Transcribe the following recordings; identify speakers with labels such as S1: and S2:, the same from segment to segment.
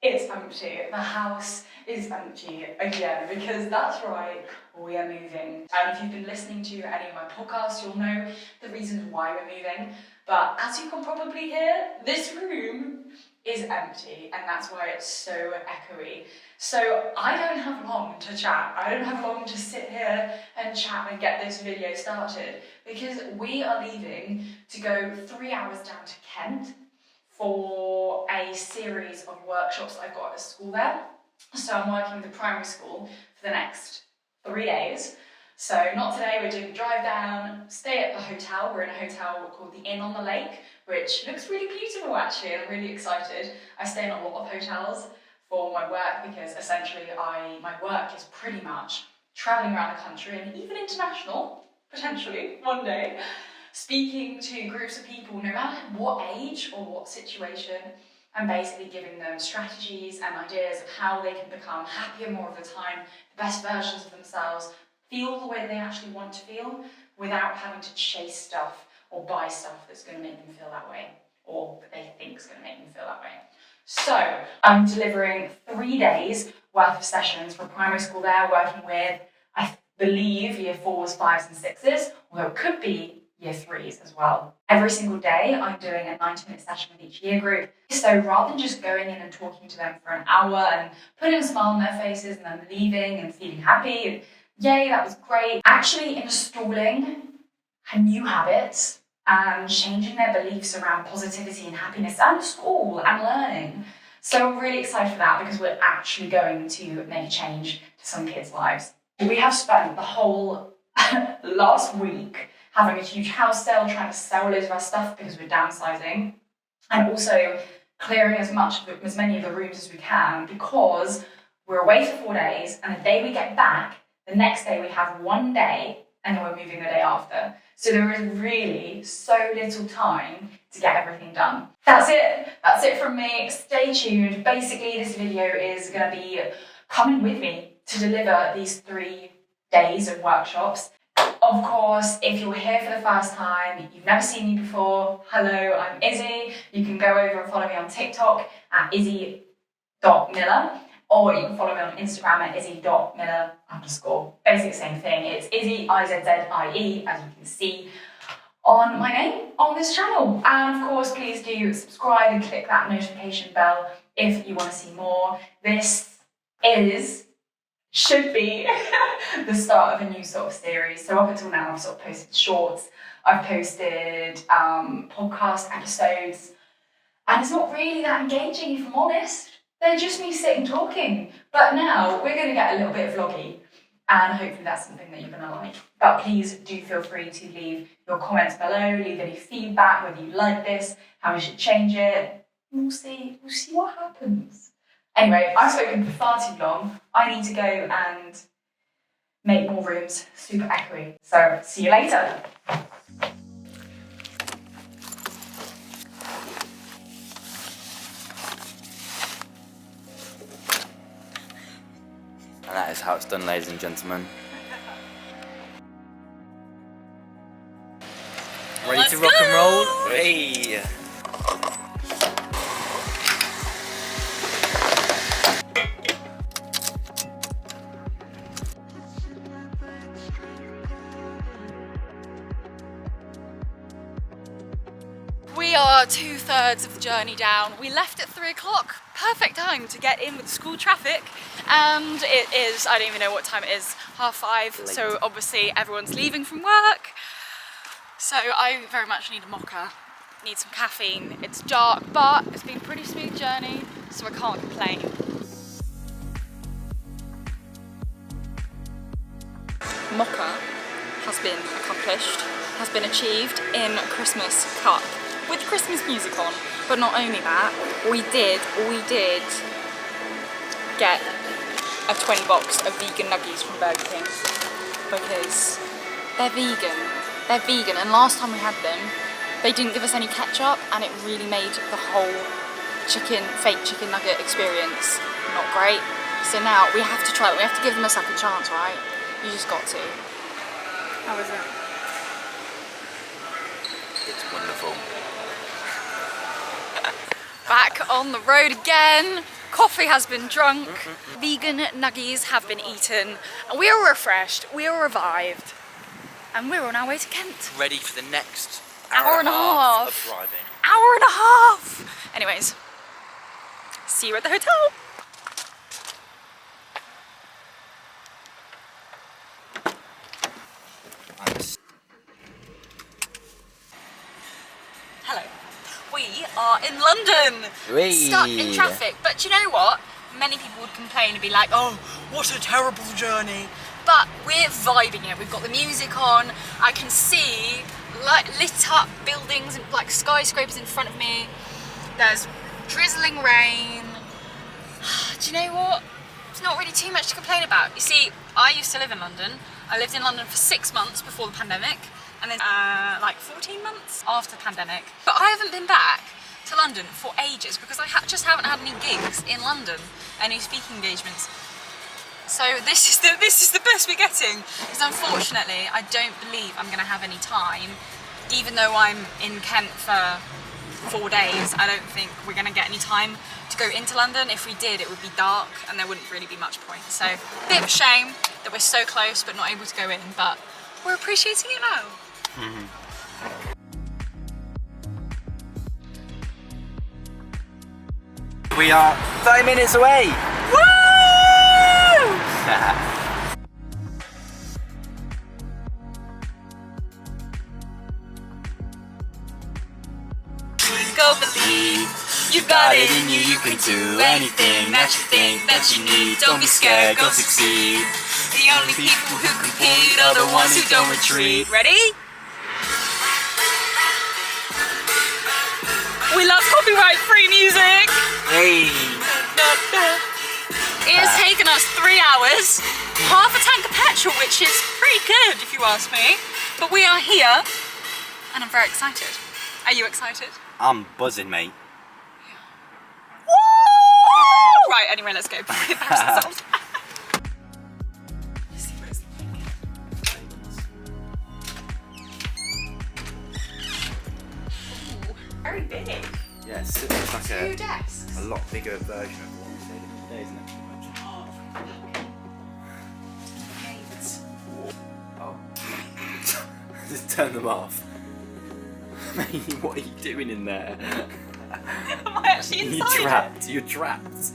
S1: It's empty. The house is empty again because that's right, we are moving. And if you've been listening to any of my podcasts, you'll know the reasons why we're moving. But as you can probably hear, this room is empty and that's why it's so echoey. So I don't have long to chat. I don't have long to sit here and chat and get this video started because we are leaving to go 3 hours down to Kent for a series of workshops I've got at school there. So I'm working with the primary school for the next 3 days. So not today, we're doing a drive down, stay at the hotel. We're in a hotel called the Inn on the Lake, which looks really beautiful actually, and I'm really excited. I stay in a lot of hotels for my work because essentially my work is pretty much traveling around the country and even international, potentially, one day, speaking to groups of people, no matter what age or what situation, and basically giving them strategies and ideas of how they can become happier more of the time, the best versions of themselves, feel the way they actually want to feel without having to chase stuff or buy stuff that's going to make them feel that way or that they think is going to make them feel that way. So I'm delivering 3 days worth of sessions for primary school there, working with, I believe, year 4s, 5s and 6s, although it could be year 3s as well. Every single day I'm doing a 90-minute session with each year group. So rather than just going in and talking to them for an hour and putting a smile on their faces and then leaving and feeling happy and yay, that was great, actually installing new habits and changing their beliefs around positivity and happiness and school and learning. So I'm really excited for that because we're actually going to make a change to some kids' lives. We have spent the whole last week having a huge house sale, trying to sell loads of our stuff because we're downsizing, and also clearing as many of the rooms as we can because we're away for 4 days, and the day we get back, the next day we have 1 day, and then we're moving the day after. So there is really so little time to get everything done. That's it from me. Stay tuned. Basically, this video is going to be coming with me to deliver these 3 days of workshops. Of course, if you're here for the first time, you've never seen me before, hello, I'm Izzy. You can go over and follow me on TikTok at izzy.miller, or you can follow me on Instagram at izzy.miller_. Basically the same thing. It's Izzy, IZZIE, as you can see on my name on this channel. And of course, please do subscribe and click that notification bell if you want to see more. This should be the start of a new sort of series. So up until now, I've sort of posted shorts, I've posted podcast episodes, and it's not really that engaging, if I'm honest. They're just me sitting talking. But now we're going to get a little bit vloggy, and hopefully that's something that you're going to like. But please do feel free to leave your comments below, leave any feedback, whether you like this, how we should change it. We'll see what happens. Anyway, I've spoken for far too long. I need to go and make more rooms super echoey. So see you later.
S2: And that is how it's done, ladies and gentlemen. Ready to rock and roll? Hey!
S3: We are 2/3 of the journey down. We left at 3 o'clock, perfect time to get in with school traffic, and it is, I don't even know what time it is, 5:30, so obviously everyone's leaving from work. So I very much need a mocha, need some caffeine. It's dark, but it's been a pretty smooth journey, so I can't complain. Mocha has been accomplished, has been achieved in a Christmas cup with Christmas music on. But not only that, we did get a 20 box of vegan nuggies from Burger King because they're vegan. They're vegan, and last time we had them, they didn't give us any ketchup, and it really made the whole fake chicken nugget experience not great. So now we have to try it. We have to give them a second chance, right? You just got to. How is it?
S2: It's wonderful.
S3: Back on the road again. Coffee has been drunk, vegan nuggies have been eaten, and we are refreshed, we are revived, and we're on our way to Kent.
S2: Ready for the next
S3: Hour and a half
S2: of driving.
S3: Hour and a half! Anyways, see you at the hotel. Hello. We are in London, stuck in traffic. But do you know what? Many people would complain and be like, oh, what a terrible journey. But we're vibing it. We've got the music on. I can see lit up buildings and like skyscrapers in front of me. There's drizzling rain. Do you know what? It's not really too much to complain about. You see, I used to live in London. I lived in London for 6 months before the pandemic, and then like 14 months after the pandemic. But I haven't been back to London for ages because I just haven't had any gigs in London, any speaking engagements. So this is the best we're getting, because unfortunately I don't believe I'm going to have any time. Even though I'm in Kent for 4 days, I don't think we're going to get any time to go into London. If we did, it would be dark and there wouldn't really be much point. So a bit of a shame that we're so close but not able to go in, but we're appreciating it now.
S2: We are 30 minutes away!
S3: Woo! Go believe, you've got it in you, you can do anything that you think that you need. Don't be scared, go succeed. The only people who compete are the ones who don't retreat. Ready? We love copyright-free music!
S2: Hey!
S3: It has taken us 3 hours, half a tank of petrol, which is pretty good if you ask me. But we are here, and I'm very excited. Are you excited?
S2: I'm buzzing, mate.
S3: Woo! Right, anyway, let's go. Embarrass ourselves. Ooh, very big.
S2: Yeah, it's like
S3: 2 desks.
S2: a lot bigger version of what we stayed in today, isn't it? Oh. Just turn them off. Mate, what are you doing in there?
S3: Am I actually inside?
S2: You're trapped. You're trapped.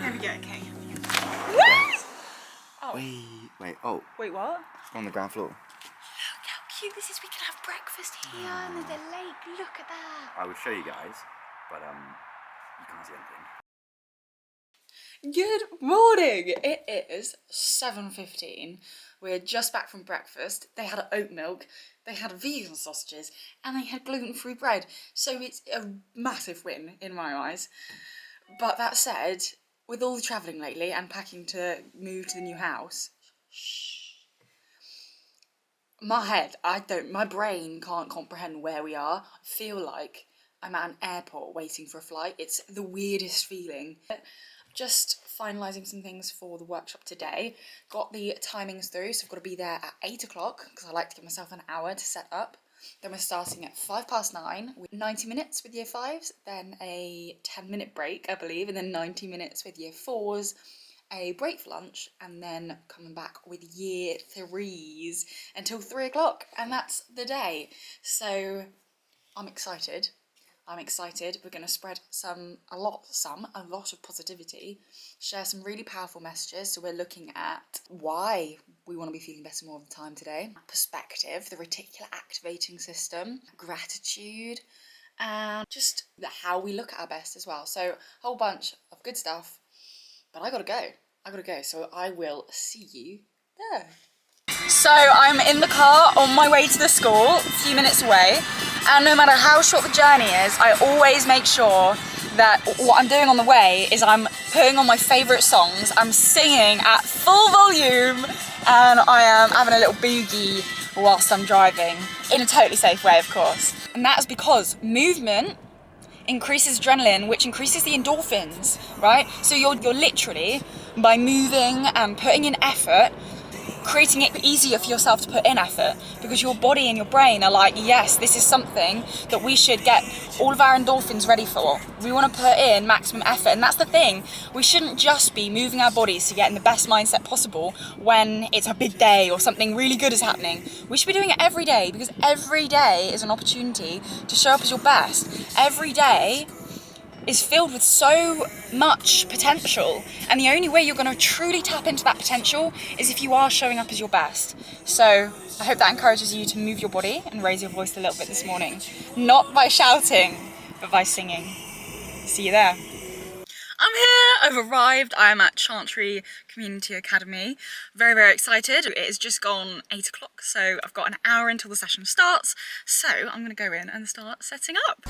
S3: There we go, okay. Oh.
S2: Wait, oh.
S3: Wait, what?
S2: On the ground floor.
S3: Look how cute this is. We can have breakfast here under the lake. Look at that.
S2: I would show you guys, but you can't see anything.
S3: Good morning. It is 7:15. We're just back from breakfast. They had oat milk, they had vegan sausages, and they had gluten-free bread. So it's a massive win in my eyes. But that said, with all the travelling lately and packing to move to the new house, my brain can't comprehend where we are. I feel like I'm at an airport waiting for a flight. It's the weirdest feeling. Just finalising some things for the workshop today. Got the timings through, so I've got to be there at 8 o'clock because I like to give myself an hour to set up. Then we're starting at 9:05 with 90 minutes with year 5s, then a 10-minute break, I believe, and then 90 minutes with year 4s, a break for lunch, and then coming back with year 3s until 3 o'clock, and that's the day. So I'm excited. We're going to spread a lot of positivity, share some really powerful messages. So we're looking at why we want to be feeling better more of the time today, perspective, the reticular activating system, gratitude, and just how we look at our best as well. So a whole bunch of good stuff, but I gotta go. So I will see you there. So I'm in the car on my way to the school, a few minutes away, and no matter how short the journey is, I always make sure that what I'm doing on the way is I'm putting on my favourite songs, I'm singing at full volume, and I am having a little boogie whilst I'm driving, in a totally safe way, of course. And that is because movement increases adrenaline, which increases the endorphins, right? So you're literally, by moving and putting in effort, creating it easier for yourself to put in effort, because your body and your brain are like, yes, this is something that we should get all of our endorphins ready for. We want to put in maximum effort, and that's the thing. We shouldn't just be moving our bodies to get in the best mindset possible when it's a big day or something really good is happening. We should be doing it every day, because every day is an opportunity to show up as your best. Every day is filled with so much potential, and the only way you're going to truly tap into that potential is if you are showing up as your best. So I hope that encourages you to move your body and raise your voice a little bit this morning, not by shouting but by singing. See you there. I'm here, I've arrived. I am at Chantry Community Academy. Very, very excited. It has just gone 8 o'clock, so I've got an hour until the session starts. So I'm gonna go in and start setting up.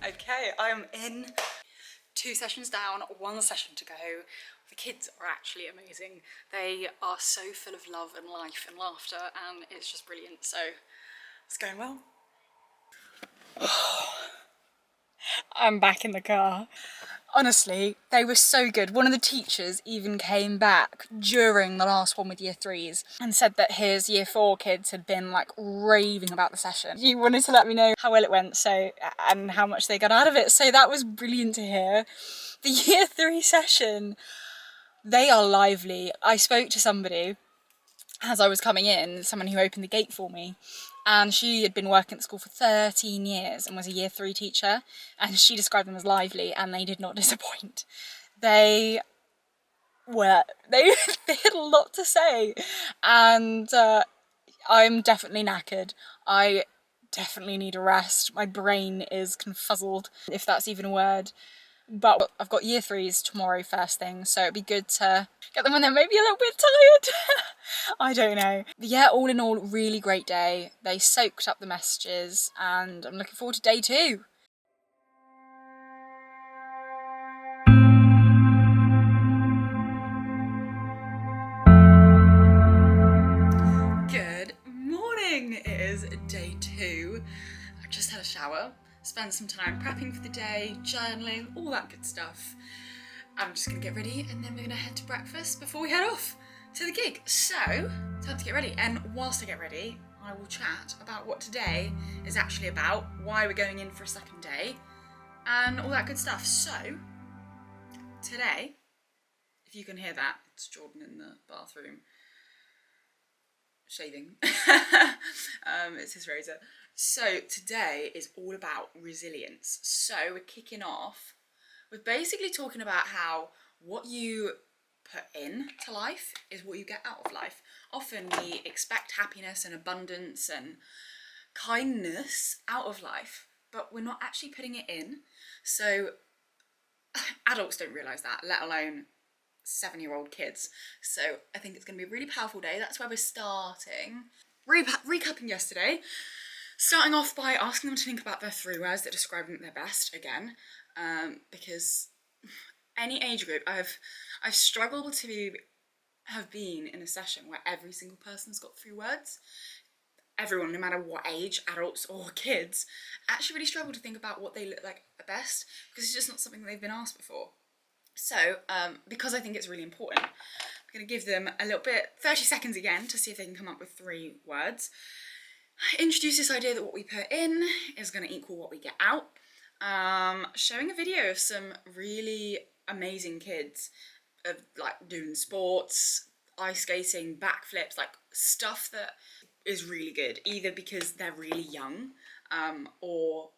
S3: Okay, I'm in. 2 sessions down, 1 session to go. The kids are actually amazing. They are so full of love and life and laughter, and it's just brilliant. So it's going well. I'm back in the car. Honestly, they were so good. One of the teachers even came back during the last one with year 3s and said that his year 4 kids had been like raving about the session. He wanted to let me know how well it went, so, and how much they got out of it. So that was brilliant to hear. The year 3 session, they are lively. I spoke to somebody as I was coming in, someone who opened the gate for me, and she had been working at school for 13 years and was a year 3 teacher, and she described them as lively, and they did not disappoint. They had a lot to say, and I'm definitely knackered. I definitely need a rest. My brain is confuzzled, if that's even a word. But I've got year 3s tomorrow first thing, so it'd be good to get them when they're maybe a little bit tired. I don't know. But yeah, all in all, really great day. They soaked up the messages, and I'm looking forward to day 2. Good morning. It is day 2. I just had a shower. Spend some time prepping for the day, journaling, all that good stuff. I'm just gonna get ready, and then we're gonna head to breakfast before we head off to the gig. So, time to get ready. And whilst I get ready, I will chat about what today is actually about, why we're going in for a second day, and all that good stuff. So, today, if you can hear that, it's Jordan in the bathroom shaving. It's his razor. So today is all about resilience. So we're kicking off with basically talking about how what you put in to life is what you get out of life. Often we expect happiness and abundance and kindness out of life, but we're not actually putting it in. So adults don't realise that, let alone 7-year-old kids. So I think it's going to be a really powerful day. That's where we're starting. Recapping yesterday. Starting off by asking them to think about their 3 words that describe them at their best again, because any age group, I've struggled to have been in a session where every single person's got 3 words. Everyone, no matter what age, adults or kids, actually really struggle to think about what they look like at best, because it's just not something they've been asked before. So, because I think it's really important, I'm going to give them a little bit, 30 seconds again, to see if they can come up with 3 words. Introduce this idea that what we put in is going to equal what we get out. Showing a video of some really amazing kids of like doing sports, ice skating, backflips, like stuff that is really good, either because they're really young, or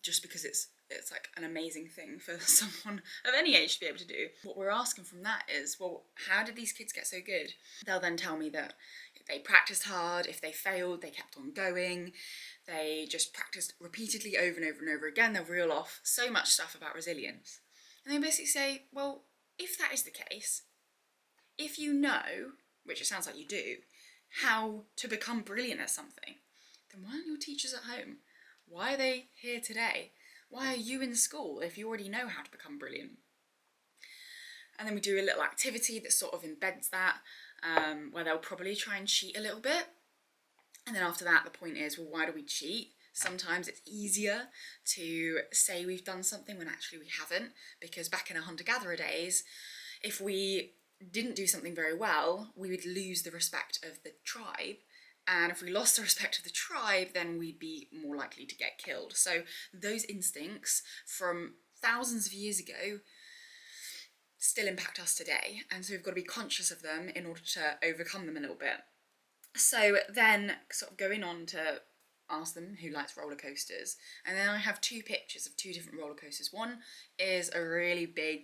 S3: just because it's like an amazing thing for someone of any age to be able to do. What we're asking from that is, well, how did these kids get so good? They'll then tell me that they practiced hard, if they failed, they kept on going, they just practiced repeatedly over and over and over again. They'll reel off so much stuff about resilience. And they basically say, well, if that is the case, if you know, which it sounds like you do, how to become brilliant at something, then why aren't your teachers at home? Why are they here today? Why are you in school if you already know how to become brilliant? And then we do a little activity that sort of embeds that, where they'll probably try and cheat a little bit. And then after that, the point is, well, why do we cheat? Sometimes it's easier to say we've done something when actually we haven't, because back in our hunter-gatherer days, if we didn't do something very well, we would lose the respect of the tribe. And if we lost the respect of the tribe, then we'd be more likely to get killed. So those instincts from thousands of years ago still impact us today. And so we've got to be conscious of them in order to overcome them a little bit. So then sort of going on to ask them who likes roller coasters. And then I have two pictures of two different roller coasters. One is a really big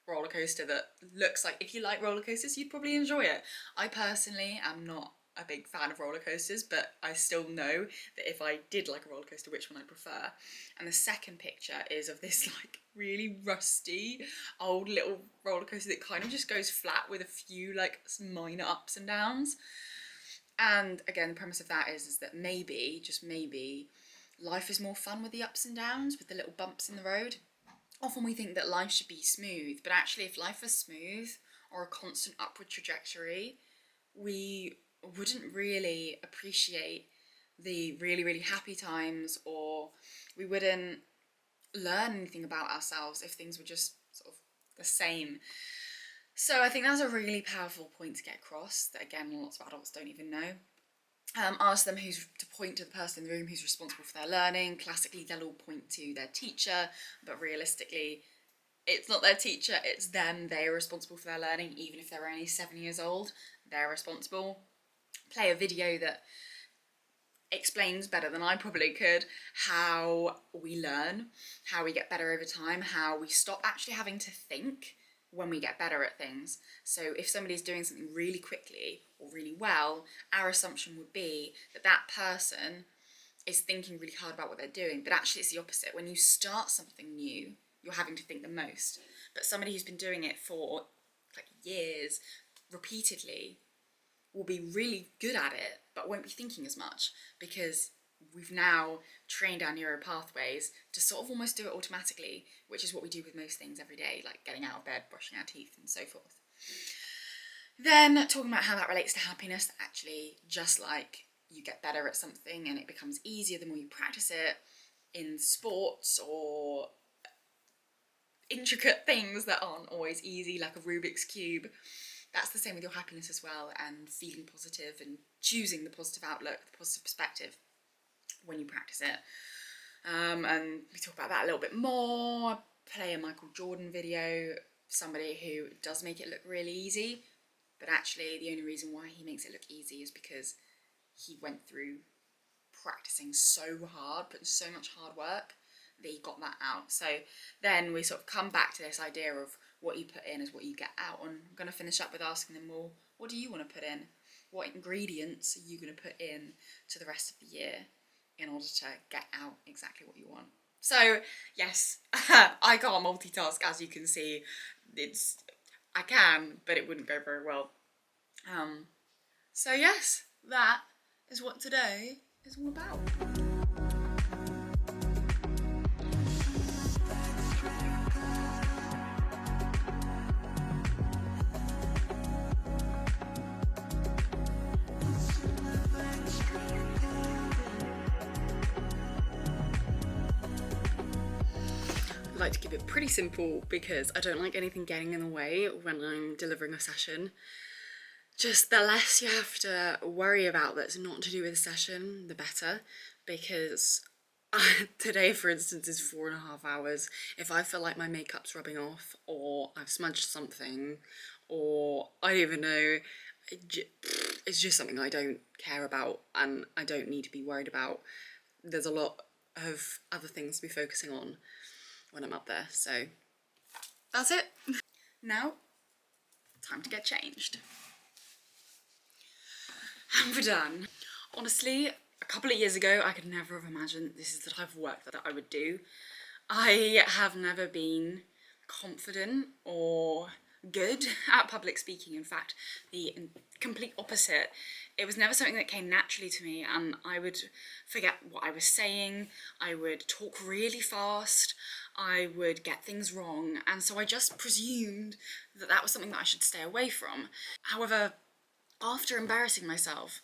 S3: roller coaster that looks like, if you like roller coasters, you'd probably enjoy it. I personally am not a big fan of roller coasters, but I still know that if I did like a roller coaster, which one I prefer. And the second picture is of this like really rusty old little roller coaster that kind of just goes flat with a few like minor ups and downs. And again, the premise of that is that maybe, just maybe, life is more fun with the ups and downs, with the little bumps in the road. Often we think that life should be smooth, but actually if life was smooth or a constant upward trajectory, we wouldn't really appreciate the really, really happy times, or we wouldn't learn anything about ourselves if things were just sort of the same. So I think that's a really powerful point to get across, that again, lots of adults don't even know. Ask them to point to the person in the room who's responsible for their learning. Classically, they'll all point to their teacher, but realistically, it's not their teacher, it's them. They are responsible for their learning, even if they're only 7 years old, they're responsible. Play a video that explains better than I probably could how we learn, how we get better over time, how we stop actually having to think when we get better at things. So if somebody's doing something really quickly or really well, our assumption would be that that person is thinking really hard about what they're doing, but actually it's the opposite. When you start something new, you're having to think the most. But somebody who's been doing it for like years, repeatedly, will be really good at it, but won't be thinking as much, because we've now trained our neural pathways to sort of almost do it automatically, which is what we do with most things every day, like getting out of bed, brushing our teeth, and so forth. Then talking about how that relates to happiness, actually, just like you get better at something and it becomes easier the more you practice it in sports or intricate things that aren't always easy, like a Rubik's Cube, that's the same with your happiness as well, and feeling positive and choosing the positive outlook, the positive perspective when you practice it. And we talk about that a little bit more. Play a Michael Jordan video, somebody who does make it look really easy, but actually the only reason why he makes it look easy is because he went through practicing so hard, putting so much hard work, that he got that out. So then we sort of come back to this idea of what you put in is what you get out. And I'm going to finish up with asking them, well, what do you want to put in? What ingredients are you going to put in to the rest of the year in order to get out exactly what you want? So yes, I can't multitask, as you can see. I can, but it wouldn't go very well. So yes, that is what today is all about. I like to keep it pretty simple because I don't like anything getting in the way when I'm delivering a session. Just the less you have to worry about that's not to do with the session, the better, because today, for instance, is 4.5 hours. If I feel like my makeup's rubbing off, or I've smudged something, or I don't even know, it's just something I don't care about and I don't need to be worried about. There's a lot of other things to be focusing on when I'm up there, so that's it. Now, time to get changed. And we're done. Honestly, a couple of years ago, I could never have imagined this is the type of work that I would do. I have never been confident or good at public speaking. In fact, the complete opposite. It was never something that came naturally to me, and I would forget what I was saying, I would talk really fast, I would get things wrong, and so I just presumed that that was something that I should stay away from. However, after embarrassing myself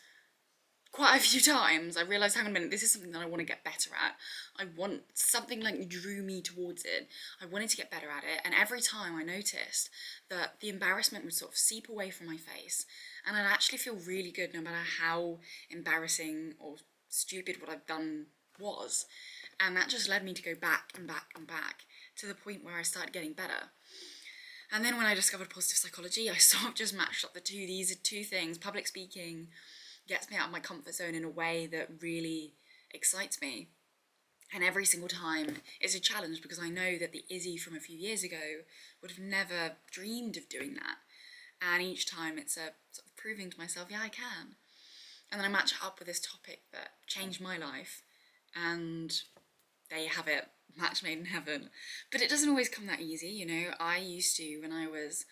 S3: quite a few times I realised, hang on a minute, this is something that I want to get better at. I want something like drew me towards it. I wanted to get better at it, and every time I noticed that the embarrassment would sort of seep away from my face, and I'd actually feel really good no matter how embarrassing or stupid what I've done was. And that just led me to go back and back and back to the point where I started getting better. And then when I discovered positive psychology, I sort of just matched up the two. These are two things. Public speaking gets me out of my comfort zone in a way that really excites me. And every single time is a challenge, because I know that the Izzy from a few years ago would have never dreamed of doing that. And each time it's a sort of proving to myself, yeah, I can. And then I match it up with this topic that changed my life, and there you have it, match made in heaven. But it doesn't always come that easy, you know. I used to, when I was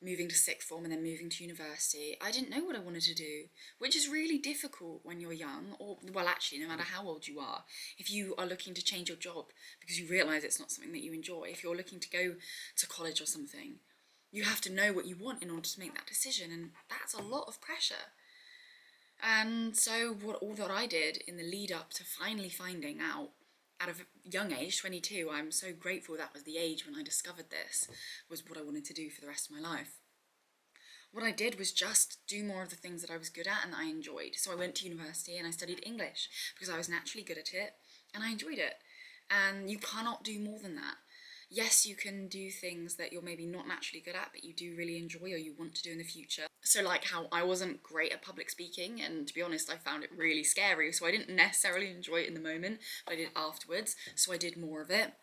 S3: moving to sixth form and then moving to university, I didn't know what I wanted to do, which is really difficult when you're young, or, well, actually, no matter how old you are. If you are looking to change your job because you realise it's not something that you enjoy, if you're looking to go to college or something, you have to know what you want in order to make that decision, and that's a lot of pressure. And so all that I did in the lead up to finally finding out at a young age, 22, I'm so grateful that was the age when I discovered this, was what I wanted to do for the rest of my life. What I did was just do more of the things that I was good at and that I enjoyed. So I went to university and I studied English because I was naturally good at it and I enjoyed it. And you cannot do more than that. Yes, you can do things that you're maybe not naturally good at, but you do really enjoy or you want to do in the future. So like how I wasn't great at public speaking, and to be honest, I found it really scary, so I didn't necessarily enjoy it in the moment, but I did afterwards, so I did more of it.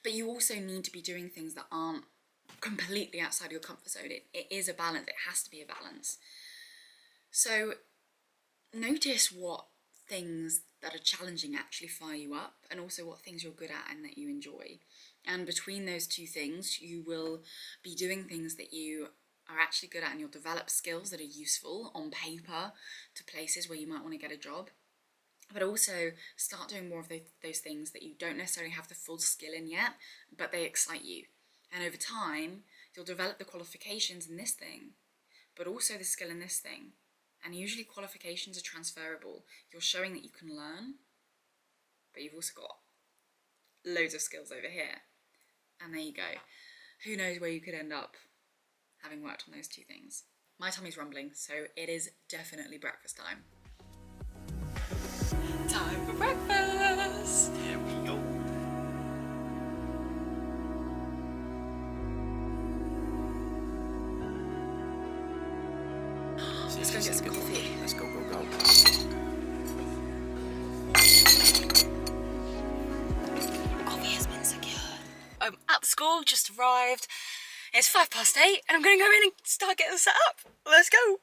S3: But you also need to be doing things that aren't completely outside your comfort zone. It is a balance, it has to be a balance. So notice what things that are challenging actually fire you up, and also what things you're good at and that you enjoy. And between those two things, you will be doing things that you are actually good at, and you'll develop skills that are useful on paper to places where you might want to get a job. But also start doing more of those things that you don't necessarily have the full skill in yet, but they excite you. And over time, you'll develop the qualifications in this thing, but also the skill in this thing. And usually qualifications are transferable. You're showing that you can learn, but you've also got loads of skills over here. And there you go. Who knows where you could end up having worked on those two things. My tummy's rumbling, so it is definitely breakfast time. Time for breakfast!
S2: Here we go.
S3: Let's go get some coffee.
S2: Let's go, go, go.
S3: Coffee has been secured. I'm at the school, just arrived. It's 8:05 and I'm gonna go in and start getting set up. Let's go.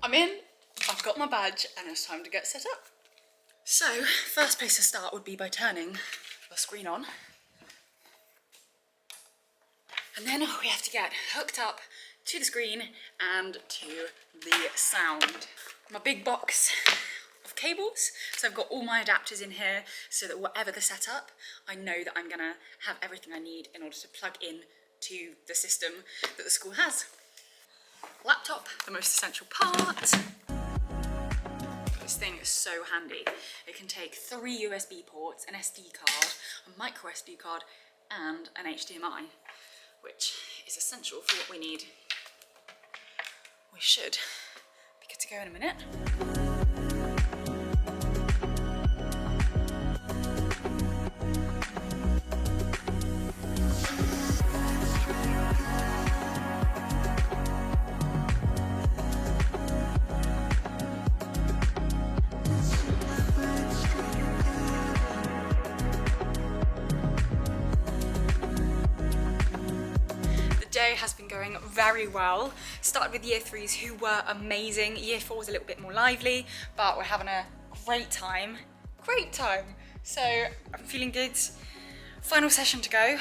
S3: I'm in, I've got my badge, and it's time to get set up. So, first place to start would be by turning the screen on. And then we have to get hooked up to the screen and to the sound. My big box of cables, so I've got all my adapters in here so that whatever the setup, I know that I'm gonna have everything I need in order to plug in to the system that the school has. Laptop, the most essential part. This thing is so handy. It can take 3 USB ports, an SD card, a micro SD card, and an HDMI, which is essential for what we need. We should be good to go in a minute. Day has been going very well. Started with year 3s who were amazing. Year 4 was a little bit more lively, but we're having a great time. So I'm feeling good.
S1: Final session to go.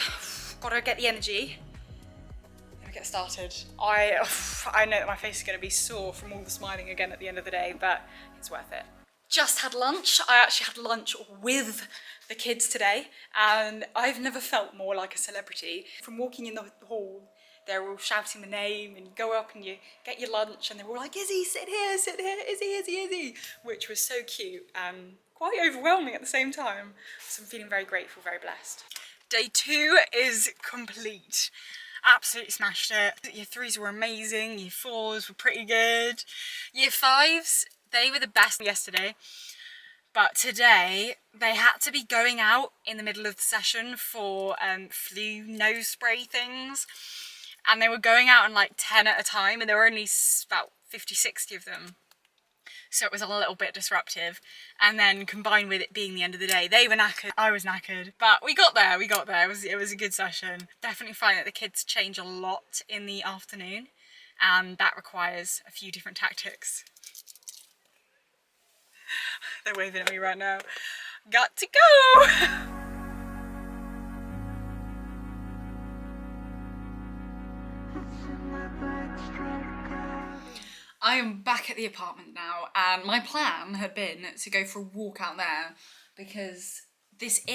S1: Gotta get the energy. Gotta get started. I know that my face is gonna be sore from all the smiling again at the end of the day, but it's worth it. Just had lunch. I actually had lunch with the kids today, and I've never felt more like a celebrity. From walking in the hall, they're all shouting the name, and you go up and you get your lunch, and they're all like, Izzy, sit here, Izzy, Izzy, Izzy, which was so cute and quite overwhelming at the same time. So I'm feeling very grateful, very blessed. Day 2 is complete. Absolutely smashed it. Year 3s were amazing, Year 4s were pretty good. Year 5s, they were the best yesterday. But today, they had to be going out in the middle of the session for flu nose spray things. And they were going out in like 10 at a time, and there were only about 50, 60 of them. So it was a little bit disruptive. And then combined with it being the end of the day, they were knackered, I was knackered. But we got there. It was a good session. Definitely find that the kids change a lot in the afternoon, and that requires a few different tactics. They're waving at me right now. Got to go! I am back at the apartment now, and my plan had been to go for a walk out there because this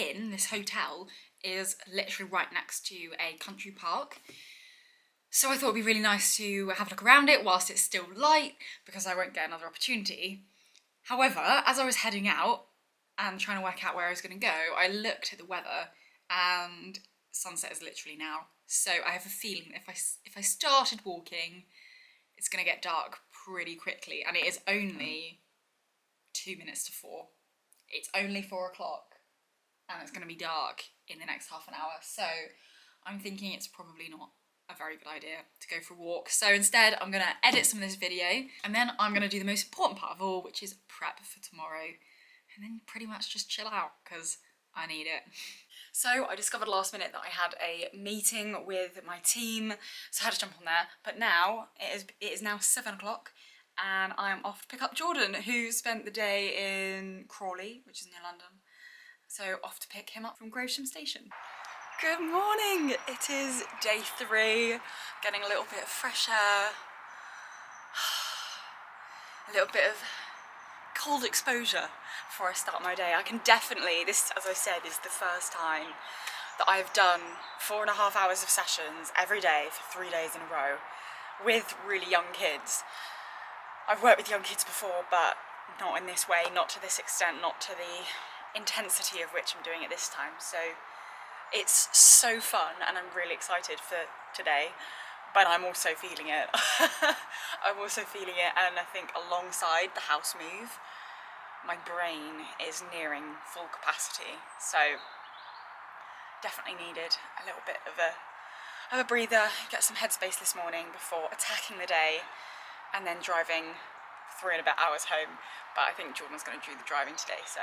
S1: hotel, is literally right next to a country park. So I thought it'd be really nice to have a look around it whilst it's still light, because I won't get another opportunity. However, as I was heading out and trying to work out where I was going to go, I looked at the weather and sunset is literally now. So I have a feeling if I started walking, it's going to get dark pretty quickly, and it is only 2 minutes to 4. It's only 4 o'clock and it's going to be dark in the next half an hour. So I'm thinking it's probably not a very good idea to go for a walk. So instead I'm going to edit some of this video, and then I'm going to do the most important part of all, which is prep for tomorrow, and then pretty much just chill out because I need it. So I discovered last minute that I had a meeting with my team, so I had to jump on there. But now it is now 7 o'clock, and I'm off to pick up Jordan, who spent the day in Crawley, which is near London. So off to pick him up from Gravesham Station. Good morning! It is day 3, getting a little bit of fresh air, a little bit of cold exposure before I start my day. I can definitely, this, as I said, is the first time that I've done 4.5 hours of sessions every day for 3 days in a row with really young kids. I've worked with young kids before, but not in this way, not to this extent, not to the intensity of which I'm doing it this time. So it's so fun, and I'm really excited for today, but I'm also feeling it. I'm also feeling it, and I think alongside the house move, my brain is nearing full capacity. So definitely needed a little bit of a breather, get some headspace this morning before attacking the day, and then driving 3 and a bit hours home. But I think Jordan's going to do the driving today, so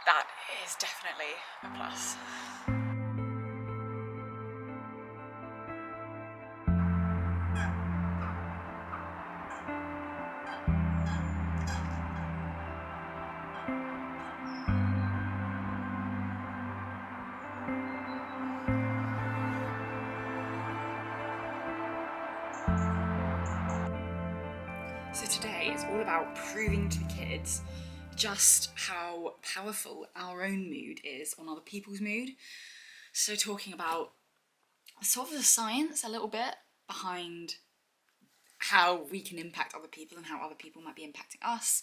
S1: that is definitely a plus. So today is all about proving to the kids just how powerful our own mood is on other people's mood. So talking about sort of the science a little bit behind how we can impact other people and how other people might be impacting us.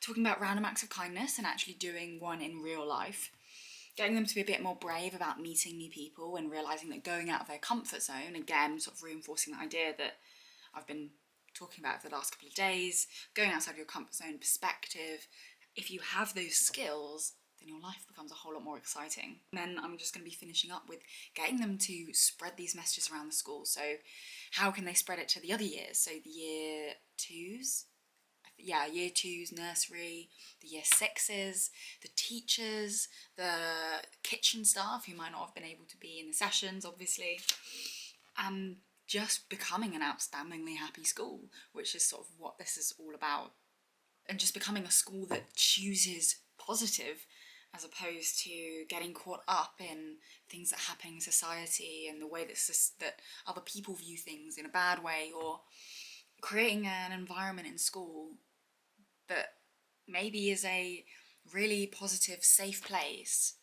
S1: Talking about random acts of kindness and actually doing one in real life. Getting them to be a bit more brave about meeting new people and realising that going out of their comfort zone, again, sort of reinforcing the idea that I've been talking about for the last couple of days, going outside your comfort zone perspective. If you have those skills, then your life becomes a whole lot more exciting. And then I'm just going to be finishing up with getting them to spread these messages around the school. So how can they spread it to the other years? So the year 2s, year 2s, nursery, the year 6s, the teachers, the kitchen staff who might not have been able to be in the sessions, obviously. Just becoming an outstandingly happy school, which is sort of what this is all about. And just becoming a school that chooses positive
S3: as opposed to getting caught up in things that happen in society and the way that other people view things in a bad way, or creating an environment in school that maybe is a really positive, safe place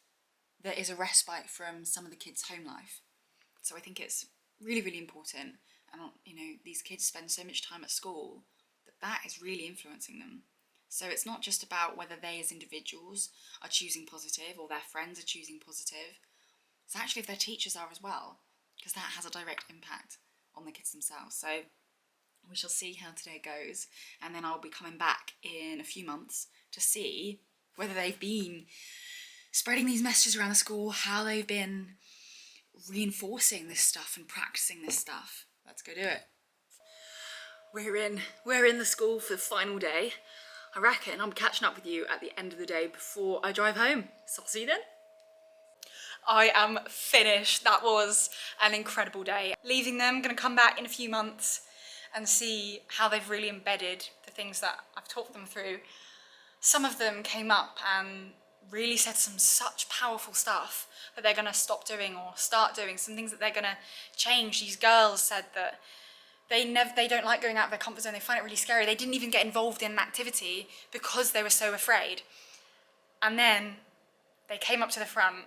S3: that is a respite from some of the kids' home life. So I think it's really, really important. And, you know, these kids spend so much time at school that is really influencing them. So it's not just about whether they as individuals are choosing positive or their friends are choosing positive. It's actually if their teachers are as well, because that has a direct impact on the kids themselves. So we shall see how today goes, and then I'll be coming back in a few months to see whether they've been spreading these messages around the school, how they've been reinforcing this stuff and practicing this stuff. Let's go do it. We're in the school for the final day. I reckon I'll be catching up with you at the end of the day before I drive home. So I'll see you then. I am finished. That was an incredible day. Leaving them, gonna come back in a few months and see how they've really embedded the things that I've taught them through. Some of them came up and really said some such powerful stuff that they're gonna stop doing or start doing, some things that they're gonna change. These girls said that they don't like going out of their comfort zone, they find it really scary. They didn't even get involved in an activity because they were so afraid. And then they came up to the front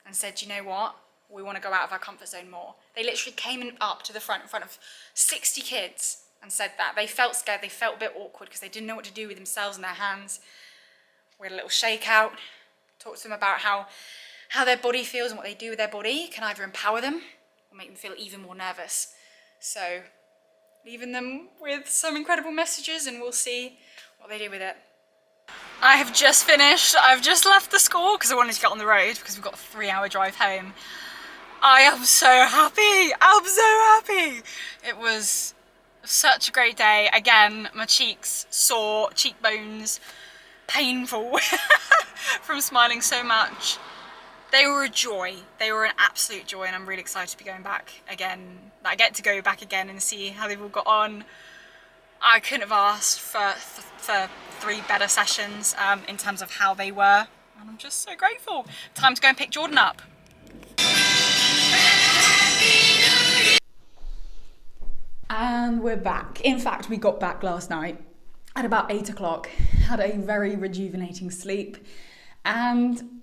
S3: and said, you know what? We want to go out of our comfort zone more. They literally came up to the front in front of 60 kids and said that. They felt scared, they felt a bit awkward because they didn't know what to do with themselves and their hands. We had a little shakeout, talked to them about how their body feels and what they do with their body can either empower them or make them feel even more nervous. So, leaving them with some incredible messages, and we'll see what they do with it. I have just finished. I've just left the school because I wanted to get on the road because we've got a 3-hour drive home. I am so happy. I'm so happy. It was such a great day. Again, my cheeks sore, cheekbones painful from smiling so much. They were a joy. They were an absolute joy, and I'm really excited to be going back again. I get to go back again and see how they've all got on. I couldn't have asked for 3 better sessions in terms of how they were, and I'm just so grateful. Time to go and pick Jordan up. And we're back. In fact, we got back last night at about 8 o'clock, had a very rejuvenating sleep, and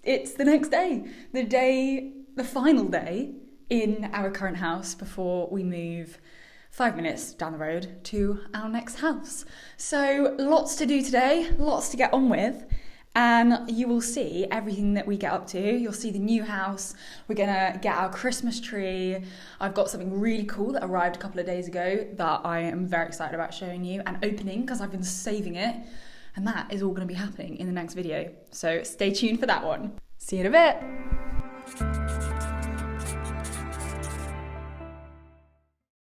S3: it's the next day, the final day in our current house before we move 5 minutes down the road to our next house. So lots to do today, lots to get on with, and you will see everything that we get up to. You'll see the new house. We're gonna get our Christmas tree. I've got something really cool that arrived a couple of days ago that I am very excited about showing you and opening because I've been saving it. And that is all going to be happening in the next video. So stay tuned for that one. See you in a bit.